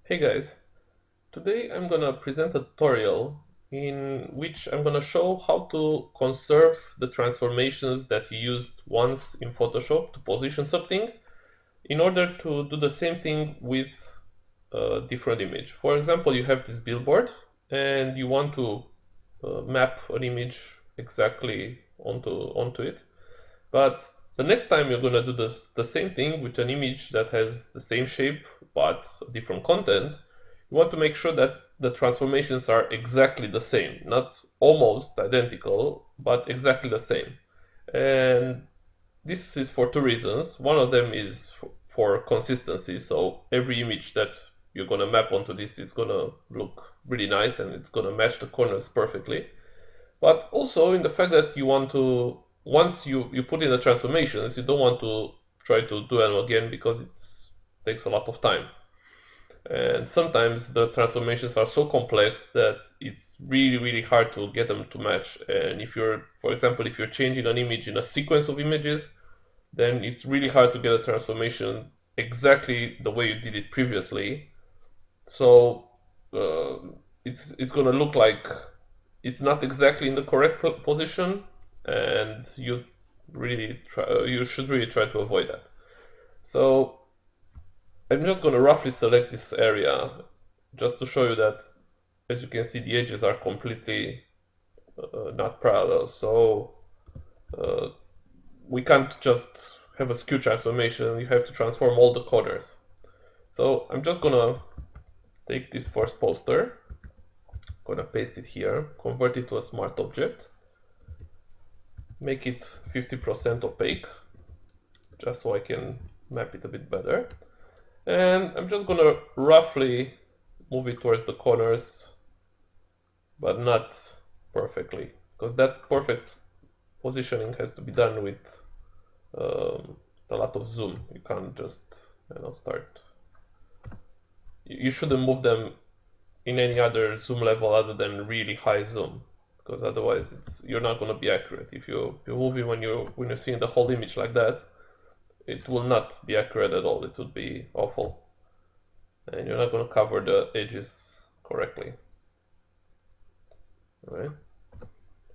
Hey guys, today I'm gonna present a tutorial in which I'm gonna show how to conserve the transformations that you used once in Photoshop to position something in order to do the same thing with a different image. For example, you have this billboard and you want to map an image exactly onto it, but the next time you're gonna do the same thing with an image that has the same shape but different content, you want to make sure that the transformations are exactly the same, not almost identical, but exactly the same. And this is for two reasons. One of them is for consistency, so every image that you're gonna map onto this is gonna look really nice and it's gonna match the corners perfectly. But also in the fact that you want to, once you put in the transformations, you don't want to try to do them again because it takes a lot of time. And sometimes the transformations are so complex that it's really hard to get them to match. And if you're, for example, if you're changing an image in a sequence of images, then it's really hard to get a transformation exactly the way you did it previously. So uh, it's gonna look like it's not exactly in the correct position, and you should really try to avoid that. So I'm just going to roughly select this area just to show you that, as you can see, the edges are completely not parallel. So uh, we can't just have a skew transformation. You have to transform all the corners. So I'm just going to take this first poster, going to paste it here, convert it to a smart object, make it 50% opaque, just so I can map it a bit better. And I'm just gonna roughly move it towards the corners, but not perfectly, because that perfect positioning has to be done with a lot of zoom. You can't just start. You shouldn't move them in any other zoom level other than really high zoom, because otherwise you're not going to be accurate. If you move it when you're seeing the whole image like that, it will not be accurate at all. It would be awful, and you're not going to cover the edges correctly. All right,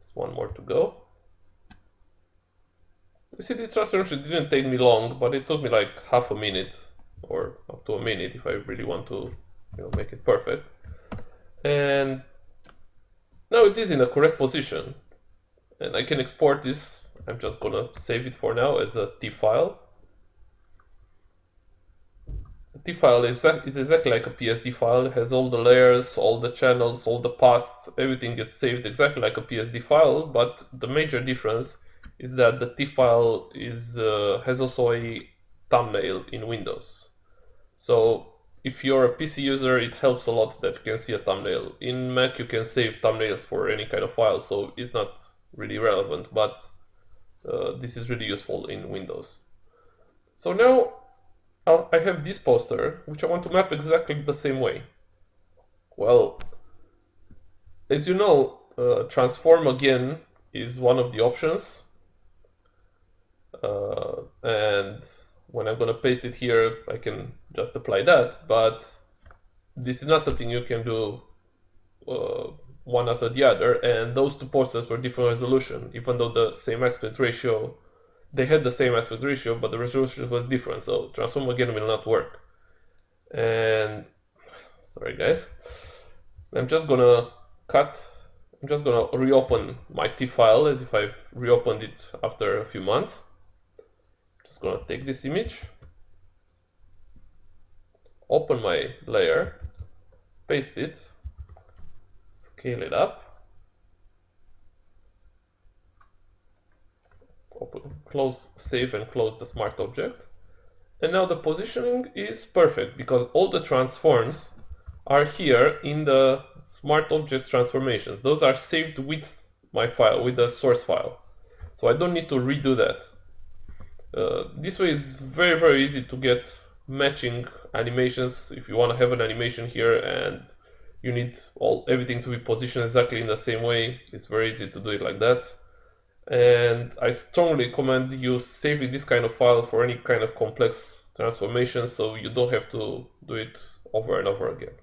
just one more to go. You see, this transformation didn't take me long, but it took me like half a minute or up to a minute if I really want to make it perfect. And now it is in the correct position, and I can export this. I'm just gonna save it for now as a TIFF file. The TIFF file is exactly like a PSD file. It has all the layers, all the channels, all the paths, everything gets saved exactly like a PSD file, but the major difference is that the TIFF file has also a thumbnail in Windows. So if you're a PC user, it helps a lot that you can see a thumbnail. In Mac, you can save thumbnails for any kind of file, so it's not really relevant, but this is really useful in Windows. So now I have this poster, which I want to map exactly the same way. Well, as you know, transform again is one of the options. And when I'm going to paste it here, I can just apply that. But this is not something you can do one after the other. And those two posters were different resolution, even though the same aspect ratio, they had the same aspect ratio, but the resolution was different. So transform again will not work. And sorry guys, I'm just gonna reopen my TIFF file as if I've reopened it after a few months. Just gonna take this image, open my layer, paste it, scale it up, save and close the smart object. And now the positioning is perfect because all the transforms are here in the smart objects transformations. Those are saved with my file, with the source file. So I don't need to redo that. This way is very easy to get matching animations. If you want to have an animation here and you need everything to be positioned exactly in the same way, it's very easy to do it like that. And I strongly recommend you saving this kind of file for any kind of complex transformation, so you don't have to do it over and over again.